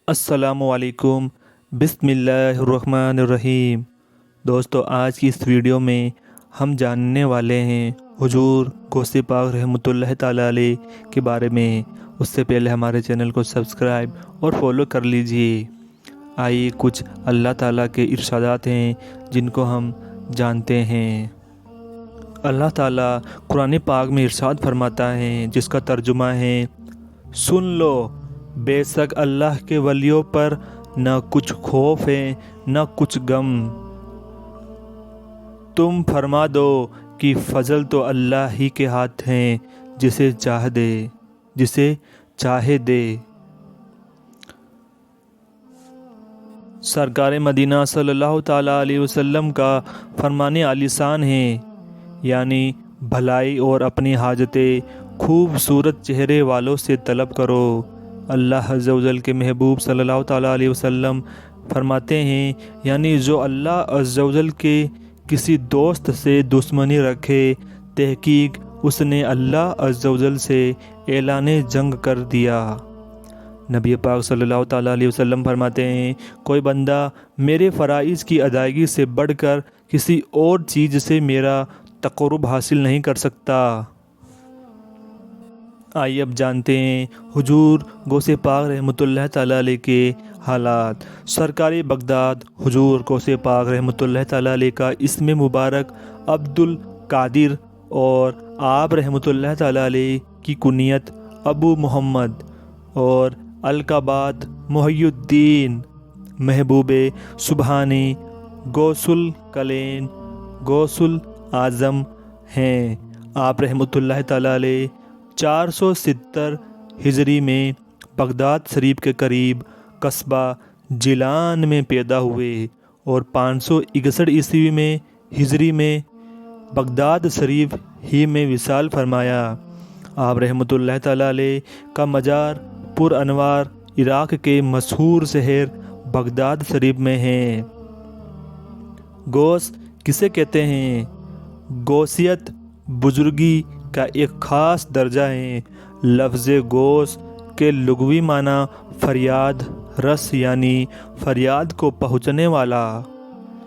السلام علیکم۔ بسم اللہ الرحمن الرحیم۔ دوستو، آج کی اس ویڈیو میں ہم جاننے والے ہیں حضور غوث پاک رحمۃ اللہ تعالیٰ علیہ کے بارے میں۔ اس سے پہلے ہمارے چینل کو سبسکرائب اور فالو کر لیجئے۔ آئیے کچھ اللہ تعالیٰ کے ارشادات ہیں جن کو ہم جانتے ہیں۔ اللہ تعالیٰ قرآن پاک میں ارشاد فرماتا ہے، جس کا ترجمہ ہے: سن لو، بے شک اللہ کے ولیوں پر نہ کچھ خوف ہے نہ کچھ غم۔ تم فرما دو کہ فضل تو اللہ ہی کے ہاتھ ہیں، جسے چاہے دے۔ سرکار مدینہ صلی اللہ تعالیٰ علیہ وسلم کا فرمان عالی شان ہے، یعنی بھلائی اور اپنی حاجتیں خوبصورت چہرے والوں سے طلب کرو۔ اللہ عز و جل کے محبوب صلی اللہ تعالیٰ علیہ وسلم فرماتے ہیں، یعنی جو اللہ عز و جل کے کسی دوست سے دشمنی رکھے، تحقیق اس نے اللہ عز و جل سے اعلان جنگ کر دیا۔ نبی پاک صلی اللہ تعالیٰ علیہ وسلم فرماتے ہیں، کوئی بندہ میرے فرائض کی ادائیگی سے بڑھ کر کسی اور چیز سے میرا تقرب حاصل نہیں کر سکتا۔ آئیے اب جانتے ہیں حضور غوث پاک رحمۃ اللہ تعالیٰ علیہ کے حالات۔ سرکار بغداد حضور غوث پاک رحمۃ اللہ تعالیٰ علیہ کا اسم مبارک عبد القادر اور آپ رحمۃ اللہ تعالیٰ علیہ کی کنیت ابو محمد اور القابات محی الدین، محبوب سبحانی، غوث الکلین، غوث الاعظم ہیں۔ آپ رحمۃ اللہ تعالیٰ علیہ 470 ہجری میں بغداد شریف کے قریب قصبہ جیلان میں پیدا ہوئے اور 561 عیسوی میں ہجری میں بغداد شریف ہی میں وصال فرمایا۔ آپ رحمۃ اللہ تعالیٰ علیہ کا مزار پر انوار عراق کے مشہور شہر بغداد شریف میں ہے۔ غوث کسے کہتے ہیں؟ غوثیت بزرگی کا ایک خاص درجہ ہے۔ لفظ غوث کے لغوی معنی فریاد رس، یعنی فریاد کو پہنچنے والا۔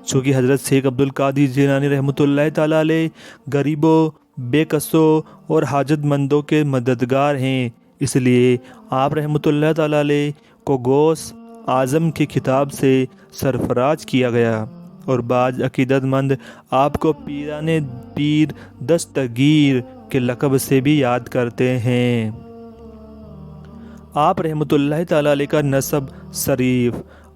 چونکہ حضرت شیخ عبد القادر جیلانی رحمۃ اللہ تعالیٰ علیہ غریبوں، بے کسوں اور حاجت مندوں کے مددگار ہیں، اس لیے آپ رحمۃ اللہ تعالیٰ علیہ کو غوث اعظم کے خطاب سے سرفراز کیا گیا، اور بعض عقیدت مند آپ کو پیران پیر دستگیر کے لقب سے بھی یاد کرتے ہیں۔ آپ رحمۃ اللہ تعالیٰ علیہ کا نسب شریف۔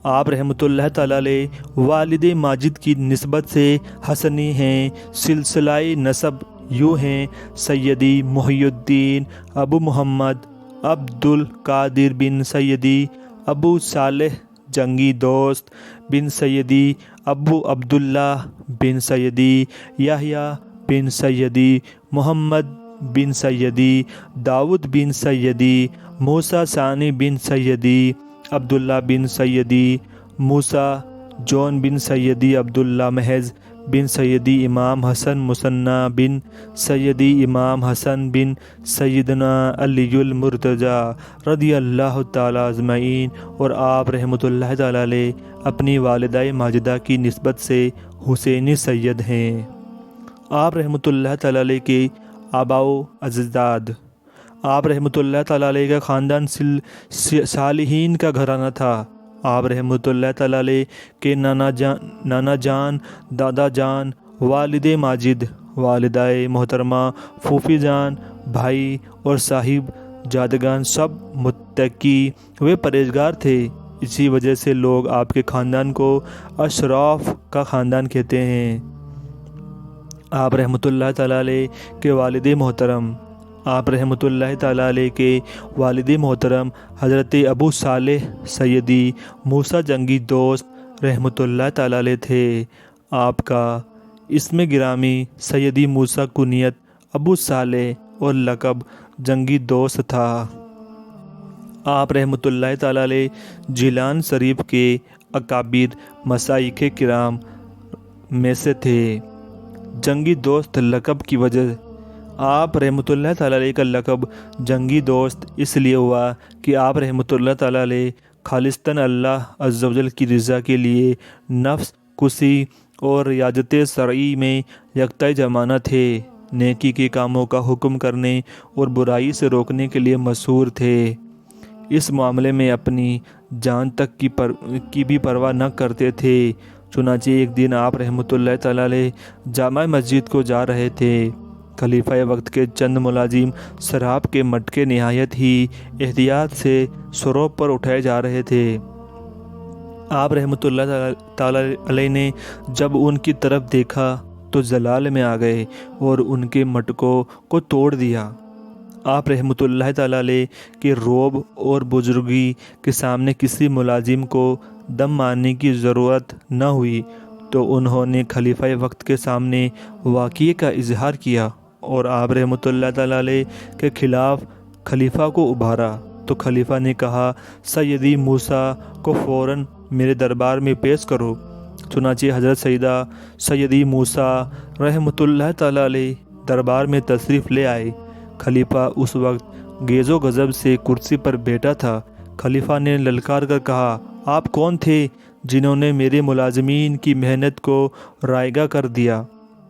آپ رحمۃ اللہ تعالیٰ علیہ والد ماجد کی نسبت سے حسنی ہیں۔ سلسلہ نسب یوں ہیں: سیدی محی الدین ابو محمد عبد القادر بن سیدی ابو صالح جنگی دوست بن سیدی ابو عبداللہ بن سیدی یحییٰ بن سیدی محمد بن سیدی داؤد بن سیدی موسیٰ ثانی بن سیدی عبداللہ بن سیدی موسیٰ جون بن سیدی عبداللہ محض بن سیدی امام حسن مثنی بن سیدی امام حسن بن سیدنا علی المرتضیٰ رضی اللہ تعالیٰ اجمعین۔ اور آپ رحمۃ اللہ تعالیٰ علیہ اپنی والدہ ماجدہ کی نسبت سے حسینی سید ہیں۔ آپ رحمۃ اللہ تعالیٰ علیہ کے آباء و اجداد۔ آپ رحمۃ اللہ تعالیٰ علیہ کا خاندان صالحین کا گھرانہ تھا۔ آپ رحمۃ اللہ تعالیٰ علیہ کے نانا جان، دادا جان، والد ماجد، والدہ محترمہ، پھوپھی جان، بھائی اور صاحب جادگان سب متقی و پرہیزگار تھے۔ اسی وجہ سے لوگ آپ کے خاندان کو اشراف کا خاندان کہتے ہیں۔ آپ رحمۃ اللہ تعالیٰ علیہ کے والد محترم۔ آپ رحمۃ اللہ تعالیٰ علیہ کے والد محترم حضرت ابو صالح سیدی موسیٰ جنگی دوست رحمۃ اللہ تعالیٰ علیہ تھے۔ آپ کا اسم گرامی سیدی موسیٰ، کنیت ابو صالح اور لقب جنگی دوست تھا۔ آپ رحمۃ اللہ تعالیٰ علیہ جیلان شریف کے اکابر مشائخ کرام میں سے تھے۔ جنگی دوست لقب کی وجہ آپ رحمۃ اللہ تعالیٰ علیہ کا لقب جنگی دوست اس لیے ہوا کہ آپ رحمۃ اللہ تعالیٰ علیہ خالصتاً اللہ عز و جل کی رضا کے لیے نفس کشی اور ریاضت شرعی میں یکتای جمانہ تھے، نیکی کے کاموں کا حکم کرنے اور برائی سے روکنے کے لیے مشہور تھے۔ اس معاملے میں اپنی جان تک کی بھی پرواہ نہ کرتے تھے۔ چنانچہ ایک دن آپ رحمۃ اللہ تعالیٰ علیہ جامع مسجد کو جا رہے تھے۔ خلیفہ وقت کے چند ملازم شراب کے مٹکے نہایت ہی احتیاط سے سروپ پر اٹھائے جا رہے تھے۔ آپ رحمۃ اللہ تعالیٰ علیہ نے جب ان کی طرف دیکھا تو جلال میں آ گئے اور ان کے مٹکوں کو توڑ دیا۔ آپ رحمۃ اللہ تعالیٰ علیہ کے رعب اور بزرگی کے سامنے کسی ملازم کو دم مارنے کی ضرورت نہ ہوئی، تو انہوں نے خلیفہ وقت کے سامنے واقعے کا اظہار کیا اور آپ رحمۃ اللہ تعالیٰ علیہ کے خلاف خلیفہ کو ابھارا۔ تو خلیفہ نے کہا، سیدی موسیٰ کو فوراً میرے دربار میں پیش کرو۔ چنانچہ حضرت سیدی موسیٰ رحمۃ اللہ تعالیٰ علیہ دربار میں تشریف لے آئے۔ خلیفہ اس وقت گیز و غضب سے کرسی پر بیٹھا تھا۔ خلیفہ نے للکار کر کہا، آپ کون تھے جنہوں نے میرے ملازمین کی محنت کو رائگاں کر دیا؟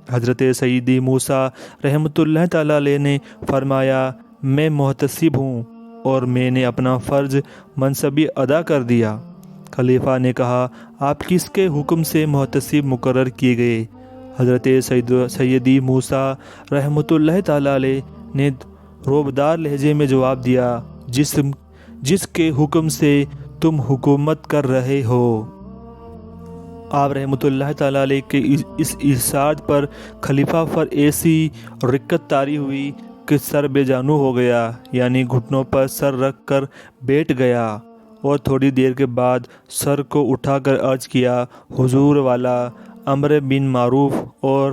حضرت سیدی موسیٰ رحمۃ اللہ تعالیٰ علیہ نے فرمایا، میں محتسب ہوں اور میں نے اپنا فرض منصبی ادا کر دیا۔ خلیفہ نے کہا، آپ کس کے حکم سے محتسب مقرر کیے گئے؟ حضرت سیدی موسیٰ رحمۃ اللہ تعالیٰ علیہ نے روبدار لہجے میں جواب دیا، جس کے حکم سے تم حکومت کر رہے ہو۔ آپ رحمۃ اللہ تعالیٰ علیہ کے اس ارشاد پر خلیفہ پر ایسی رقت طاری ہوئی کہ سر بے جانو ہو گیا، یعنی گھٹنوں پر سر رکھ کر بیٹھ گیا اور تھوڑی دیر کے بعد سر کو اٹھا کر عرض کیا، حضور والا، امر بالمعروف اور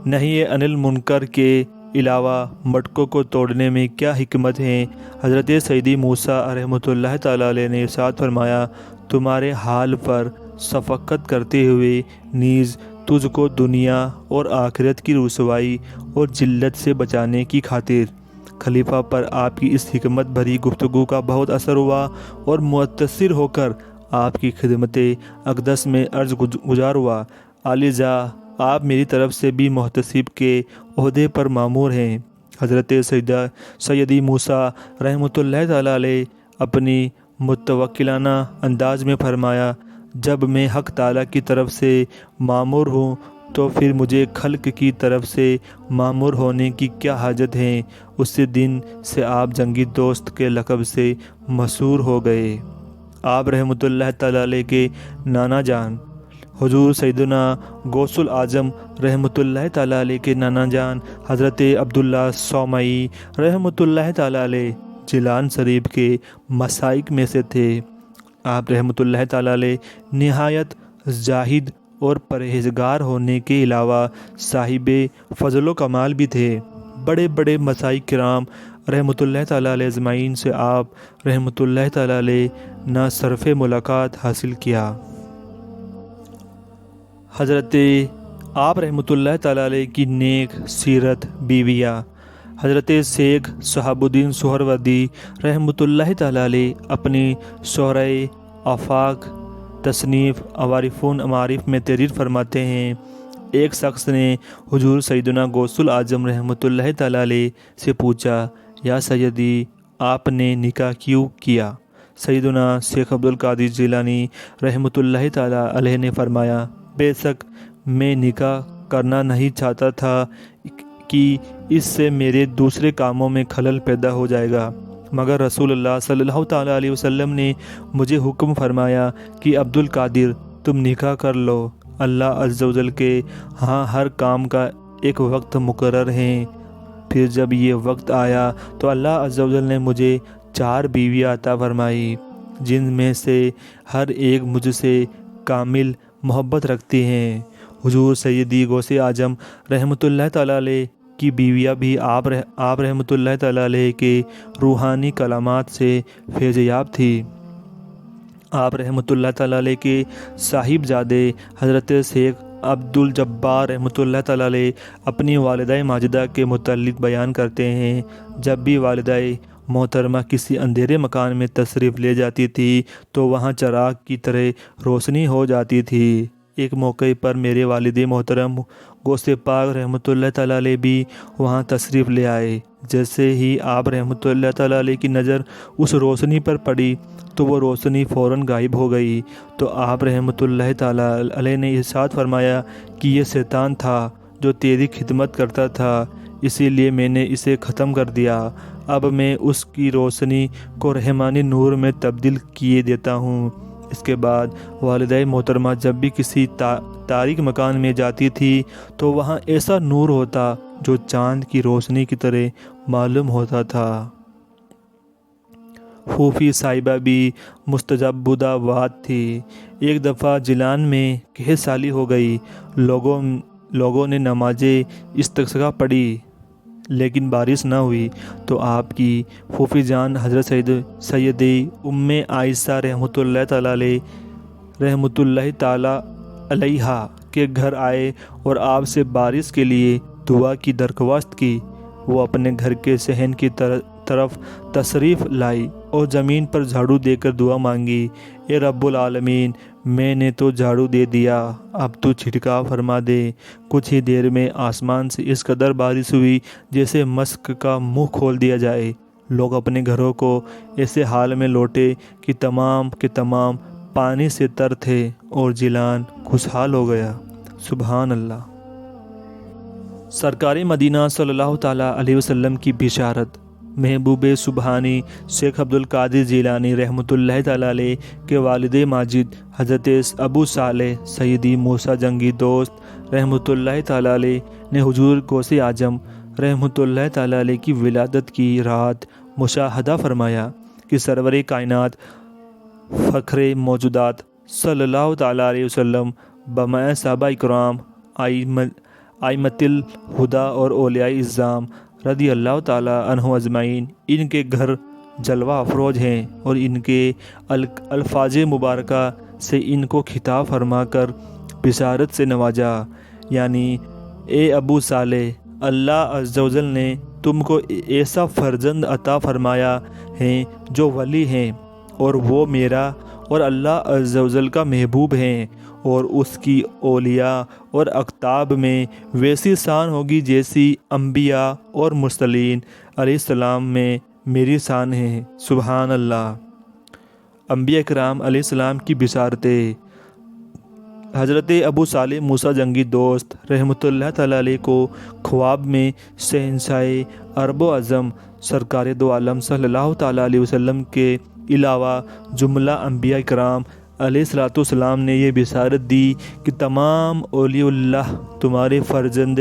نہی عن المنکر کے علاوہ مٹکوں کو توڑنے میں کیا حکمت ہے؟ حضرت سیدی موسیٰ رحمۃ اللہ تعالیٰ علیہ نے ارشاد فرمایا، تمہارے حال پر شفقت کرتے ہوئے نیز تجھ کو دنیا اور آخرت کی رسوائی اور ذلت سے بچانے کی خاطر۔ خلیفہ پر آپ کی اس حکمت بھری گفتگو کا بہت اثر ہوا اور متاثر ہو کر آپ کی خدمت اقدس میں عرض گزار ہوا، لذا آپ میری طرف سے بھی محتسب کے عہدے پر مامور ہیں۔ حضرت سیدی موسیٰ رحمۃ اللہ تعالیٰ علیہ اپنی متوکلانہ انداز میں فرمایا، جب میں حق تعالیٰ کی طرف سے مامور ہوں تو پھر مجھے خلق کی طرف سے مامور ہونے کی کیا حاجت ہے؟ اسی دن سے آپ جنگی دوست کے لقب سے مشہور ہو گئے۔ آپ رحمۃ اللہ تعالیٰ علیہ کے نانا جان حضور سیدنا غوث الاعظم رحمۃ اللہ تعالیٰ علیہ کے نانا جان حضرت عبداللہ صومعی رحمۃ اللہ تعالیٰ علیہ جیلان شریف کے مشائخ میں سے تھے۔ آپ رحمۃ اللہ تعالیٰ علیہ نہایت زاہد اور پرہیزگار ہونے کے علاوہ صاحب فضل و کمال بھی تھے۔ بڑے بڑے مشائخ کرام رحمۃ اللہ تعالیٰ علیہ اجمعین سے آپ رحمۃ اللہ تعالیٰ علیہ نے شرف ملاقات حاصل کیا۔ حضرت آپ رحمۃ اللہ تعالیٰ علیہ کی نیک سیرت بیویاں، حضرت شیخ شہاب الدین سہروردی رحمۃ اللہ تعالیٰ علیہ اپنی شرح آفاق تصنیف عوارفون معارف میں تحریر فرماتے ہیں، ایک شخص نے حضور سیدنا غوث الاعظم رحمۃ اللہ تعالیٰ علیہ سے پوچھا، یا سیدی، آپ نے نکاح کیوں کیا؟ سیدنا شیخ عبد القادر جیلانی رحمۃ اللہ تعالیٰ علیہ نے فرمایا، بے شک میں نکاح کرنا نہیں چاہتا تھا کہ اس سے میرے دوسرے کاموں میں خلل پیدا ہو جائے گا، مگر رسول اللہ صلی اللہ تعالیٰ علیہ وسلم نے مجھے حکم فرمایا کہ عبد القادر تم نکاح کر لو۔ اللہ عز و جل کے ہاں ہر کام کا ایک وقت مقرر ہے۔ پھر جب یہ وقت آیا تو اللہ عز و جل نے مجھے 4 بیویاں عطا فرمائی، جن میں سے ہر ایک مجھ سے کامل محبت رکھتی ہیں۔ حضور سیدی غوث اعظم رحمۃ اللہ تعالیٰ علیہ کی بیویاں بھی آپ رحمۃ اللہ تعالیٰ علیہ کے روحانی کلمات سے فیض یاب تھی۔ آپ رحمۃ اللہ تعالیٰ علیہ کے صاحب زادے حضرت شیخ عبد الجبار رحمۃ اللہ تعالیٰ علیہ اپنی والدہ ماجدہ کے متعلق بیان کرتے ہیں، جب بھی والدہ محترمہ کسی اندھیرے مکان میں تشریف لے جاتی تھی تو وہاں چراغ کی طرح روشنی ہو جاتی تھی۔ ایک موقع پر میرے والد محترم غوث پاک رحمۃ اللہ تعالیٰ علیہ بھی وہاں تشریف لے آئے۔ جیسے ہی آپ رحمۃ اللہ تعالیٰ علیہ کی نظر اس روشنی پر پڑی تو وہ روشنی فوراً غائب ہو گئی، تو آپ رحمۃ اللہ تعالیٰ علیہ نے ارشاد فرمایا کہ یہ شیطان تھا جو تیری خدمت کرتا تھا، اسی لیے میں نے اسے ختم کر دیا۔ اب میں اس کی روشنی کو رحمانی نور میں تبدیل کیے دیتا ہوں۔ اس کے بعد والدہ محترمہ جب بھی کسی تاریک مکان میں جاتی تھی تو وہاں ایسا نور ہوتا جو چاند کی روشنی کی طرح معلوم ہوتا تھا۔ پھوپھی صاحبہ بھی مستجابہ بات تھی۔ ایک دفعہ جیلان میں قحط سالی ہو گئی۔ لوگوں نے نماز استسقاء پڑھی لیکن بارش نہ ہوئی، تو آپ کی پھوپھی جان حضرت سیدی ام عائشہ رحمۃ اللہ تعالیٰ علیہا کے گھر آئے اور آپ سے بارش کے لیے دعا کی درخواست کی۔ وہ اپنے گھر کے صحن کی طرف تشریف لائی اور زمین پر جھاڑو دے کر دعا مانگی، اے رب العالمین، میں نے تو جھاڑو دے دیا، اب تو چھڑکاؤ فرما دے۔ کچھ ہی دیر میں آسمان سے اس قدر بارش ہوئی جیسے مشک کا منہ کھول دیا جائے۔ لوگ اپنے گھروں کو ایسے حال میں لوٹے کہ تمام کے تمام پانی سے تر تھے اور جیلان خوشحال ہو گیا۔ سبحان اللہ۔ سرکار مدینہ صلی اللہ تعالیٰ علیہ وسلم کی بشارت۔ محبوب سبحانی شیخ عبد القادر جیلانی رحمۃ اللہ تعالیٰ علیہ کے والد ماجد حضرت ابو صالح سیدی موسیٰ جنگی دوست رحمۃ اللہ تعالیٰ علیہ نے حضور غوث اعظم رحمۃ اللہ تعالیٰ علیہ کی ولادت کی رات مشاہدہ فرمایا کہ سرور کائنات فخر موجودات صلی اللہ تعالیٰ علیہ وسلم بمع صحابہ اکرام ائمۃ الہدیٰ اور اولیاء اعظام رضی اللہ تعالیٰ عنہ اجمعین ان کے گھر جلوہ افروز ہیں، اور ان کے الفاظ مبارکہ سے ان کو خطاب فرما کر بشارت سے نوازا، یعنی اے ابو صالح، اللہ عز و جل نے تم کو ایسا فرزند عطا فرمایا ہے جو ولی ہیں، اور وہ میرا اور اللہ عز و جل کا محبوب ہیں، اور اس کی اولیاء اور اقطاب میں ویسی شان ہوگی جیسی انبیاء اور مرسلین علیہ السلام میں میری شان ہے۔ سبحان اللہ۔ انبیاء کرام علیہ السلام کی بشارتیں۔ حضرت ابو صالح موسیٰ جنگی دوست رحمۃ اللہ تعالیٰ علیہ کو خواب میں شہنشاہ عرب و عجم سرکار دو عالم صلی اللہ تعالیٰ علیہ وسلم کے علاوہ جملہ انبیاء کرام علیہ السلام نے یہ بشارت دی کہ تمام اولیاء اللہ تمہارے فرزند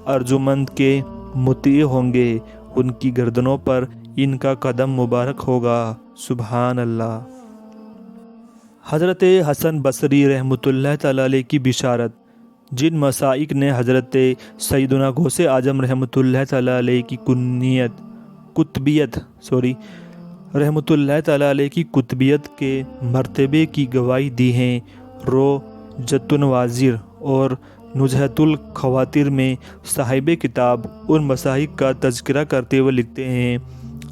ارجمند کے مطیع ہوں گے، ان کی گردنوں پر ان کا قدم مبارک ہوگا۔ سبحان اللہ۔ حضرت حسن بصری رحمۃ اللہ تعالیٰ علیہ کی بشارت۔ جن مشائخ نے حضرت سیدنا غوث اعظم رحمۃ اللہ تعالیٰ علیہ کی رحمۃ اللہ تعالیٰ علیہ کی قطبیت کے مرتبے کی گواہی دی ہیں، روضۃ النواظر اور نزہۃ الخواطر میں صاحب کتاب ان مشائخ کا تذکرہ کرتے ہوئے لکھتے ہیں،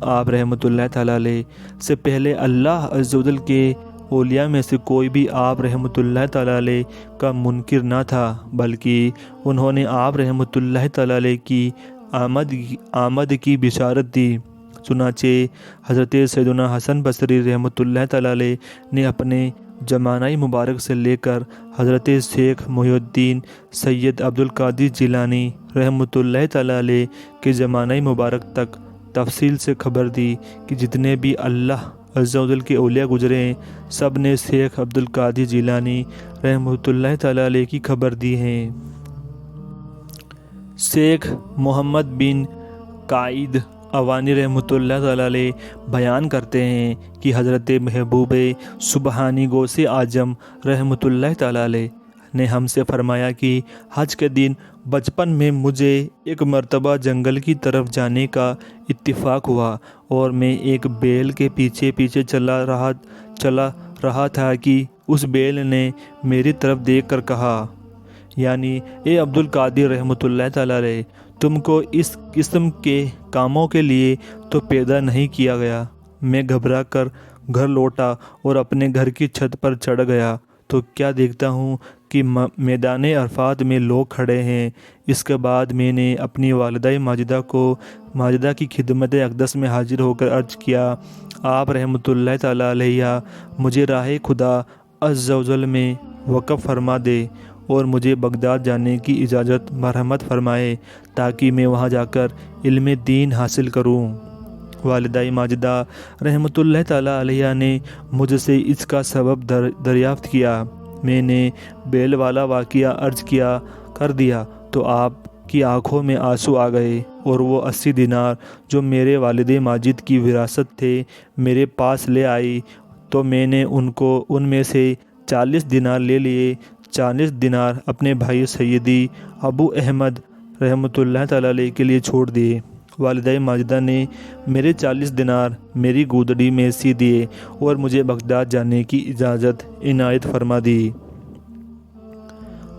آپ رحمۃ اللہ تعالیٰ علیہ سے پہلے اللہ عز و جل کے اولیاء میں سے کوئی بھی آپ رحمۃ اللہ تعالیٰ علیہ کا منکر نہ تھا، بلکہ انہوں نے آپ رحمۃ اللہ تعالیٰ علیہ کی آمد کی بشارت دی۔ چنانچہ حضرت سیدنا حسن بصری رحمۃ اللہ تعالیٰ علیہ نے اپنے زمانہ مبارک سے لے کر حضرت شیخ محی الدین سید عبد القادر جیلانی رحمۃ اللہ تعالیٰ علیہ کے زمانہ مبارک تک تفصیل سے خبر دی کہ جتنے بھی اللہ عز و جل کے اولیاء گزرے ہیں، سب نے شیخ عبد القادر جیلانی رحمۃ اللہ تعالیٰ علیہ کی خبر دی ہے۔ شیخ محمد بن قائد اوانی رحمۃ اللہ تعالیٰ علیہ بیان کرتے ہیں کہ حضرت محبوب سبحانی غوث اعظم رحمۃ اللہ تعالیٰ علیہ نے ہم سے فرمایا کہ حج کے دن بچپن میں مجھے ایک مرتبہ جنگل کی طرف جانے کا اتفاق ہوا، اور میں ایک بیل کے پیچھے پیچھے چلا رہا تھا کہ اس بیل نے میری طرف دیکھ کر کہا، یعنی اے عبد القادر رحمۃ اللہ تعالیٰ علیہ، تم کو اس قسم کے کاموں کے لیے تو پیدا نہیں کیا گیا۔ میں گھبرا کر گھر لوٹا اور اپنے گھر کی چھت پر چڑھ گیا تو کیا دیکھتا ہوں کہ میدان عرفات میں لوگ کھڑے ہیں۔ اس کے بعد میں نے اپنی والدہ ماجدہ کی خدمت اقدس میں حاضر ہو کر عرض کیا، آپ رحمۃ اللہ تعالیٰ علیہ مجھے راہ خدا عز و جل میں وقف فرما دے اور مجھے بغداد جانے کی اجازت مرحمت فرمائے تاکہ میں وہاں جا کر علم دین حاصل کروں۔ والدہ ماجدہ رحمۃ اللہ تعالیٰ علیہ نے مجھ سے اس کا سبب دریافت کیا۔ میں نے بیل والا واقعہ عرض کر دیا تو آپ کی آنکھوں میں آنسو آ گئے اور وہ 80 دینار جو میرے والد ماجد کی وراثت تھے میرے پاس لے آئی تو میں نے ان میں سے 40 دینار لے لیے۔ 40 دینار اپنے بھائی سیدی ابو احمد رحمۃ اللہ تعالیٰ علیہ کے لیے چھوڑ دیے۔ والدہ ماجدہ نے میرے 40 دینار میری گودڑی میں سی دیے اور مجھے بغداد جانے کی اجازت عنایت فرما دی۔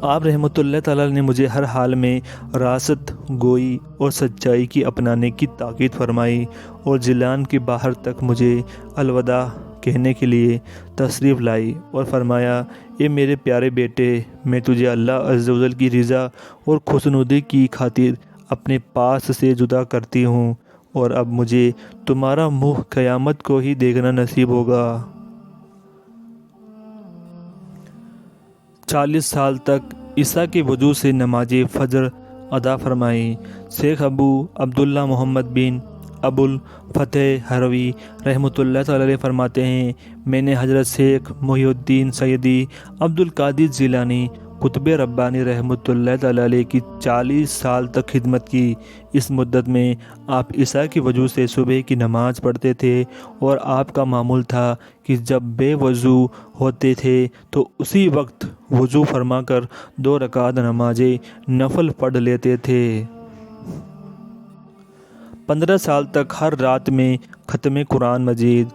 آپ رحمۃ اللہ تعالیٰ نے مجھے ہر حال میں راست گوئی اور سچائی کی اپنانے کی تاکید فرمائی اور جیلان کے باہر تک مجھے الوداع کہنے کے لیے تشریف لائی اور فرمایا، اے میرے پیارے بیٹے، میں تجھے اللہ عز و جل کی رضا اور خوشنودی کی خاطر اپنے پاس سے جدا کرتی ہوں اور اب مجھے تمہارا منہ قیامت کو ہی دیکھنا نصیب ہوگا۔ 40 سال تک عیسیٰ کے وجود سے نماز فجر ادا فرمائی۔ شیخ ابو عبداللہ محمد بن ابو الفتح ہروی رحمۃ اللہ تعالیٰ علیہ فرماتے ہیں، میں نے حضرت شیخ محی الدین سیدی عبد القادر جیلانی قطب ربانی رحمۃ اللہ تعالیٰ علیہ کی 40 سال تک خدمت کی۔ اس مدت میں آپ عیسیٰ کی وجہ سے صبح کی نماز پڑھتے تھے اور آپ کا معمول تھا کہ جب بے وضو ہوتے تھے تو اسی وقت وضو فرما کر 2 رکعت نماز نفل پڑھ لیتے تھے۔ 15 سال تک ہر رات میں ختم قرآن مجید۔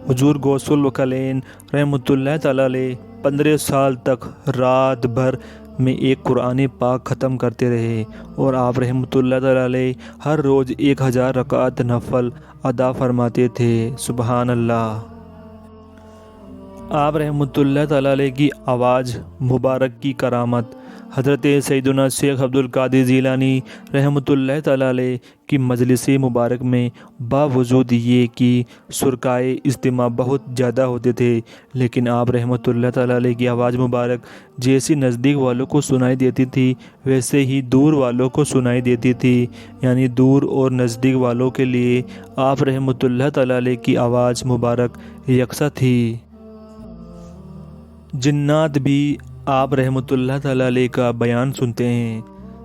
حضور غوث الوکلین رحمۃ اللہ تعالیٰ علیہ 15 سال تک رات بھر میں ایک قرآن پاک ختم کرتے رہے اور آپ رحمۃ اللہ تعالیٰ علیہ ہر روز 1000 رکعت نفل ادا فرماتے تھے۔ سبحان اللہ۔ آپ رحمۃ اللہ تعالیٰ علیہ کی آواز مبارک کی کرامت۔ حضرت سیدنا شیخ عبد القادر جیلانی رحمۃ اللہ تعالیٰ علیہ کی مجلس مبارک میں باوجود یہ کہ شرکائے اجتماع بہت زیادہ ہوتے تھے لیکن آپ رحمۃ اللہ تعالیٰ علیہ کی آواز مبارک جیسی نزدیک والوں کو سنائی دیتی تھی ویسے ہی دور والوں کو سنائی دیتی تھی، یعنی دور اور نزدیک والوں کے لیے آپ رحمۃ اللہ تعالیٰ علیہ کی آواز مبارک یکساں تھی۔ جنات بھی آپ رحمۃ اللہ تعالیٰ علیہ کا بیان سنتے ہیں۔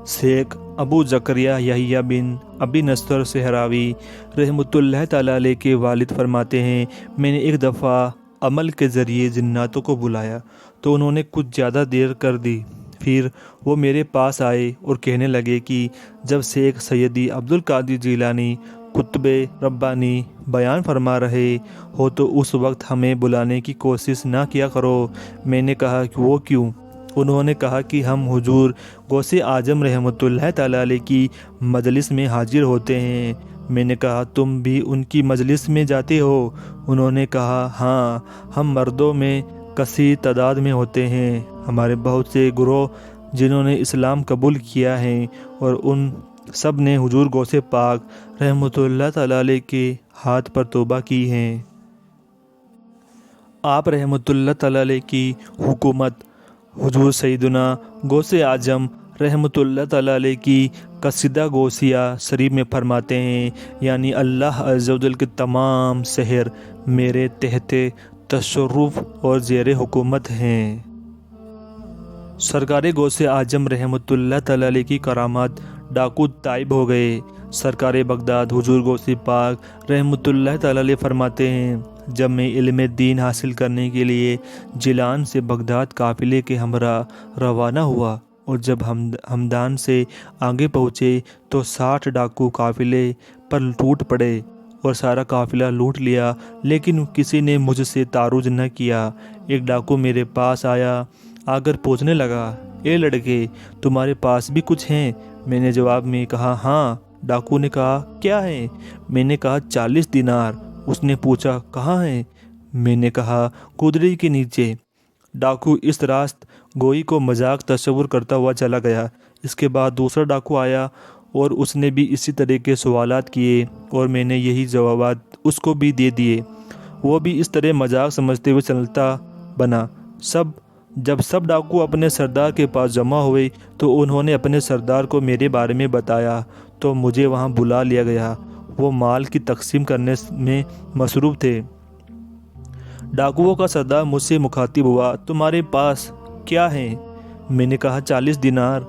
شیخ ابو زکریا یحییٰ بن ابی نصر صحراوی رحمۃ اللہ تعالیٰ علیہ کے والد فرماتے ہیں، میں نے ایک دفعہ عمل کے ذریعے جناتوں کو بلایا تو انہوں نے کچھ زیادہ دیر کر دی۔ پھر وہ میرے پاس آئے اور کہنے لگے کہ جب شیخ سیدی عبد القادر جیلانی قطب ربانی بیان فرما رہے ہو تو اس وقت ہمیں بلانے کی کوشش نہ کیا کرو۔ میں نے کہا کہ وہ کیوں؟ انہوں نے کہا کہ ہم حضور غوث اعظم رحمۃ اللہ تعالیٰ علیہ کی مجلس میں حاضر ہوتے ہیں۔ میں نے کہا تم بھی ان کی مجلس میں جاتے ہو؟ انہوں نے کہا ہاں، ہم مردوں میں کثیر تعداد میں ہوتے ہیں، ہمارے بہت سے گروہ جنہوں نے اسلام قبول کیا ہے اور ان سب نے حضور غوث پاک رحمۃ اللہ تعالیٰ علیہ کے ہاتھ پر توبہ کی ہے۔ آپ رحمۃ اللہ تعالیٰ علیہ کی حکومت حضور سیدنا غوث اعظم رحمۃ اللہ تعالیٰ علیہ کی قصیدہ غوثیہ شریف میں فرماتے ہیں، یعنی اللہ عز و جل کے تمام شہر میرے تحت تصرف اور زیر حکومت ہیں۔ سرکار غوث اعظم رحمۃ اللہ تعالیٰ علیہ کی کرامات ڈاکو طائب ہو گئے۔ سرکار بغداد حضور غوث پاک رحمۃ اللہ تعالیٰ علیہ فرماتے ہیں، جب میں علم دین حاصل کرنے کے لیے جیلان سے بغداد قافلے کے ہمراہ روانہ ہوا اور جب ہمدان سے آگے پہنچے تو 60 ڈاکو قافلے پر ٹوٹ پڑے اور سارا قافلہ لوٹ لیا، لیکن کسی نے مجھ سے تعرض نہ کیا۔ ایک ڈاکو میرے پاس آ کر پوچھنے لگا، اے لڑکے تمہارے پاس بھی کچھ ہیں؟ میں نے جواب میں کہا ہاں۔ ڈاکو نے کہا کیا ہے؟ میں نے کہا 40 دینار۔ اس نے پوچھا کہاں ہیں؟ میں نے کہا کدری کے نیچے۔ ڈاکو اس راست گوئی کو مذاق تصور کرتا ہوا چلا گیا۔ اس کے بعد دوسرا ڈاکو آیا اور اس نے بھی اسی طرح کے سوالات کیے اور میں نے یہی جوابات اس کو بھی دے دیے۔ وہ بھی اس طرح مذاق سمجھتے ہوئے چلتا بنا۔ جب سب ڈاکو اپنے سردار کے پاس جمع ہوئے تو انہوں نے اپنے سردار کو میرے بارے میں بتایا تو مجھے وہاں بلا لیا گیا۔ وہ مال کی تقسیم کرنے میں مصروف تھے۔ ڈاکوؤں کا سردار مجھ سے مخاطب ہوا تمہارے پاس کیا ہے؟ میں نے کہا 40 دینار۔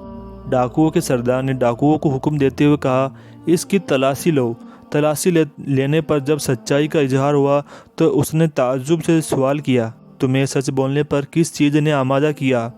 ڈاکوؤں کے سردار نے ڈاکوؤں کو حکم دیتے ہوئے کہا اس کی تلاشی لو۔ تلاشی لینے پر جب سچائی کا اظہار ہوا تو اس نے تعجب سے سوال کیا تمہیں سچ بولنے پر کس چیز نے آمادہ کیا؟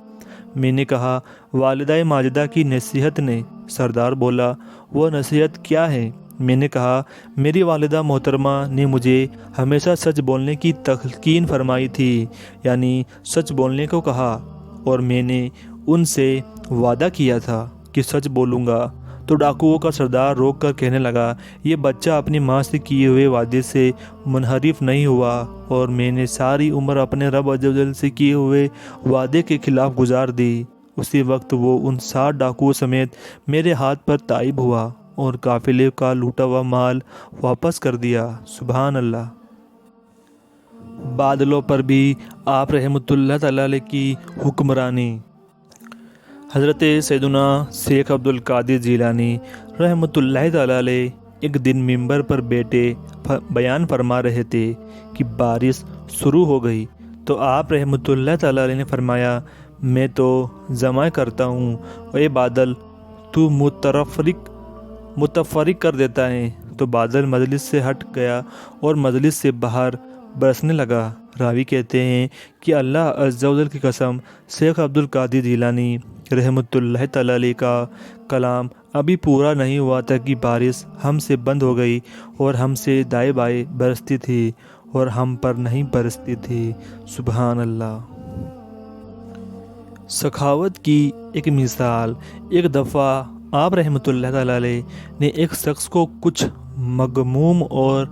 میں نے کہا والدہ ماجدہ کی نصیحت نے۔ سردار بولا وہ نصیحت کیا ہے؟ میں نے کہا میری والدہ محترمہ نے مجھے ہمیشہ سچ بولنے کی تلقین فرمائی تھی، یعنی سچ بولنے کو کہا، اور میں نے ان سے وعدہ کیا تھا کہ سچ بولوں گا۔ تو ڈاکوؤں کا سردار روک کر کہنے لگا یہ بچہ اپنی ماں سے کیے ہوئے وعدے سے منحرف نہیں ہوا، اور میں نے ساری عمر اپنے رب عز و جل سے کیے ہوئے وعدے کے خلاف گزار دی۔ اسی وقت وہ ان 60 ڈاکوؤں سمیت میرے ہاتھ پر تائب ہوا اور قافلے کا لوٹا ہوا مال واپس کر دیا۔ سبحان اللہ۔ بادلوں پر بھی آپ رحمۃ اللہ تعالی علیہ کی حکمرانی۔ حضرت سیدنا شیخ عبد القادر جیلانی رحمۃ اللہ تعالی علیہ ایک دن ممبر پر بیٹھے بیان فرما رہے تھے کہ بارش شروع ہو گئی تو آپ رحمۃ اللہ تعالی علیہ نے فرمایا میں تو جمع کرتا ہوں اے بادل تو متفرق کر دیتا ہے۔ تو بادل مجلس سے ہٹ گیا اور مجلس سے باہر برسنے لگا۔ راوی کہتے ہیں کہ اللہ عز و جل کی قسم شیخ عبد القادر جیلانی رحمۃ اللہ تعالی علیہ کا کلام ابھی پورا نہیں ہوا تھا کہ بارش ہم سے بند ہو گئی اور ہم سے دائیں بائیں برستی تھی اور ہم پر نہیں برستی تھی۔ سبحان اللہ۔ سخاوت کی ایک مثال۔ ایک دفعہ آپ رحمۃ اللہ تعالی علیہ نے ایک شخص کو کچھ مغموم اور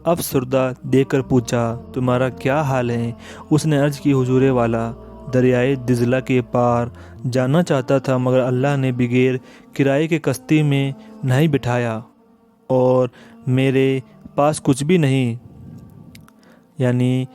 افسردہ دیکھ کر پوچھا تمہارا کیا حال ہے؟ اس نے عرض کی حضور والا دریائے دجلہ کے پار جانا چاہتا تھا مگر اللہ نے بغیر کرائے کے کشتی میں نہیں بٹھایا اور میرے پاس کچھ بھی نہیں، یعنی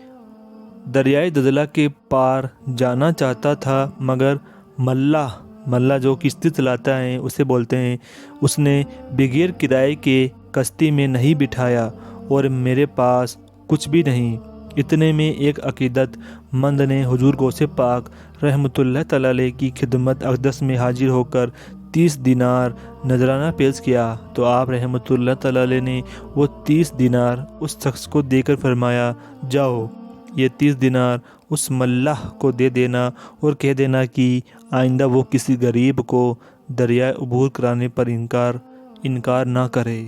دریائے دجلہ کے پار جانا چاہتا تھا مگر ملہ جو کشتی چلاتا ہے اسے بولتے ہیں، اس نے بغیر کرائے کے کشتی میں نہیں بٹھایا اور میرے پاس کچھ بھی نہیں۔ اتنے میں ایک عقیدت مند نے حضور غوث پاک رحمۃ اللہ تعالی علیہ کی خدمت اقدس میں حاضر ہو کر 30 دینار نذرانہ پیش کیا تو آپ رحمۃ اللہ تعالی علیہ نے وہ 30 دینار اس شخص کو دے کر فرمایا جاؤ یہ 30 دینار اس ملح کو دے دینا اور کہہ دینا کہ آئندہ وہ کسی غریب کو دریائے عبور کرانے پر انکار نہ کرے۔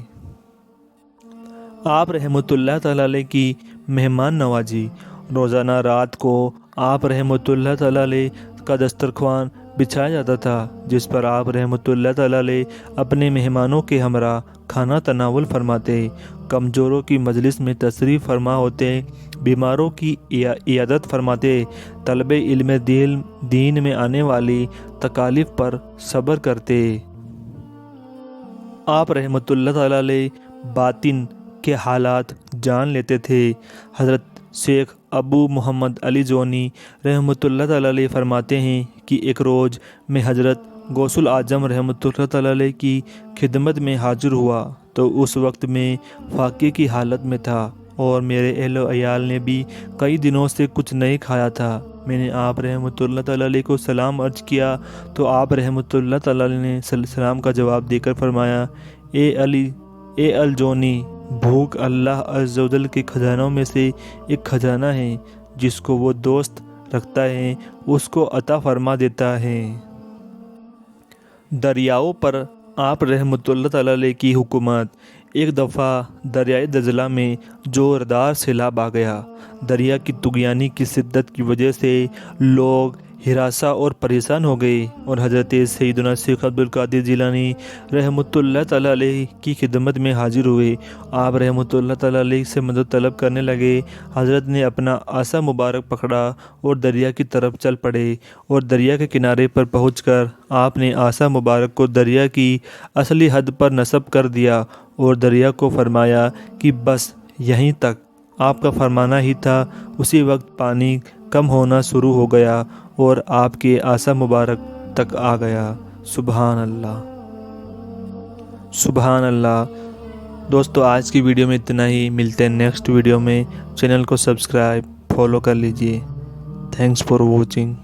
آپ رحمۃ اللہ تعالی علیہ کی مہمان نوازی۔ روزانہ رات کو آپ رحمۃ اللہ تعالی علیہ کا دسترخوان بچھایا جاتا تھا جس پر آپ رحمۃ اللہ تعالی علیہ اپنے مہمانوں کے ہمراہ کھانا تناول فرماتے، کمزوروں کی مجلس میں تشریف فرما ہوتے، بیماروں کی عیادت فرماتے، طلب علم دین میں آنے والی تکالیف پر صبر کرتے۔ آپ رحمۃ اللہ تعالی علیہ باطن کے حالات جان لیتے تھے۔ حضرت شیخ ابو محمد علی جونی رحمۃ اللہ تعالی علیہ فرماتے ہیں کہ ایک روز میں حضرت غوث العظم رحمۃ اللہ تعالی علیہ کی خدمت میں حاضر ہوا تو اس وقت میں فاقے کی حالت میں تھا اور میرے اہل و عیال نے بھی کئی دنوں سے کچھ نہیں کھایا تھا۔ میں نے آپ رحمۃ اللہ تعالی علیہ کو سلام عرض کیا تو آپ رحمۃ اللہ تعالی علیہ نے سلام کا جواب دے کر فرمایا اے الجونی بھوک اللہ عز و جل کے خزانوں میں سے ایک خزانہ ہے، جس کو وہ دوست رکھتا ہے اس کو عطا فرما دیتا ہے۔ دریاؤں پر آپ رحمۃ اللہ تعالی علیہ کی حکومت۔ ایک دفعہ دریائے دجلہ میں زوردار سیلاب آ گیا۔ دریا کی طغیانی کی شدت کی وجہ سے لوگ ہراساں اور پریشان ہو گئے اور حضرت سیدنا شیخ عبد القادر جیلانی رحمۃ اللہ تعالیٰ علیہ کی خدمت میں حاضر ہوئے۔ آپ رحمۃ اللہ تعالیٰ علیہ سے مدد طلب کرنے لگے۔ حضرت نے اپنا عصا مبارک پکڑا اور دریا کی طرف چل پڑے اور دریا کے کنارے پر پہنچ کر آپ نے عصا مبارک کو دریا کی اصلی حد پر نصب کر دیا اور دریا کو فرمایا کہ بس یہیں تک، آپ کا فرمانا ہی تھا۔ اسی وقت پانی کم ہونا شروع ہو گیا اور آپ کے عصا مبارک تک آ گیا۔ سبحان اللہ، سبحان اللہ۔ دوستو آج کی ویڈیو میں اتنا ہی، ملتے ہیں نیکسٹ ویڈیو میں۔ چینل کو سبسکرائب فالو کر لیجئے۔ Thanks for watching.